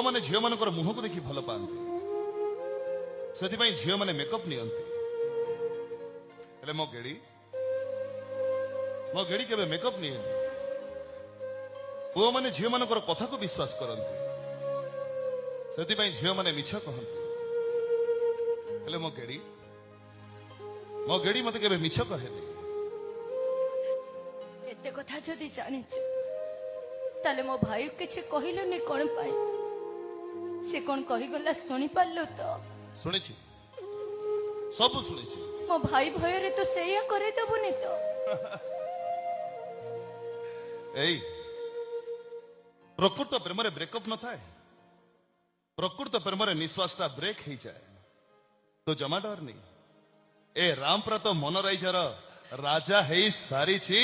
ମାନେ ଝିଅ ମାନଙ୍କର ମୁହଁକୁ ଦେଖି ଭଲ ପାଆନ୍ତି, ସେଥିପାଇଁ ଝିଅ ମାନେ ମେକଅପ୍ ନିଅନ୍ତି। ହେଲେ ମୋ ଗେଡି କେବେ ମେକଅପ୍ ନିଏନି। ପୁଅମାନେ ଝିଅ ମାନଙ୍କର କଥାକୁ ବିଶ୍ୱାସ କରନ୍ତି, ସେଥିପାଇଁ ଝିଅ ମାନେ ମିଛ କହନ୍ତି। ହେଲେ ମୋ ଗେଡି ମତେ କେବେ ମିଛ କହେନି। ଏତେ କଥା ଯଦି ଜାଣିଛୁ ତାହେଲେ ମୋ ଭାଇ କିଛି କହିଲୁନି କଣ ପାଇଁ? ସେ କଣ କହିଗଲା ଶୁଣିପାରିଲୁ ତ? ଶୁଣିଛି, ସବୁ ଶୁଣିଛି। ମୋ ଭାଇ ଭୟରେ ତୁ ସେଇଆ କରେଇଦବୁନି ତ? ଏଇ ପ୍ରକୃତ ପ୍ରେମରେ ବ୍ରେକଅପ୍ ନଥାଏ, ପ୍ରକୃତ ପ୍ରେମରେ ନିଶ୍ୱାସଟା ବ୍ରେକ୍ ହେଇଯାଏ। ତ ଜମା ଡରନି, ଏ ରାମପ୍ରତ ମନରାଇଜର ରାଜା ହେଇ ସାରିଛି।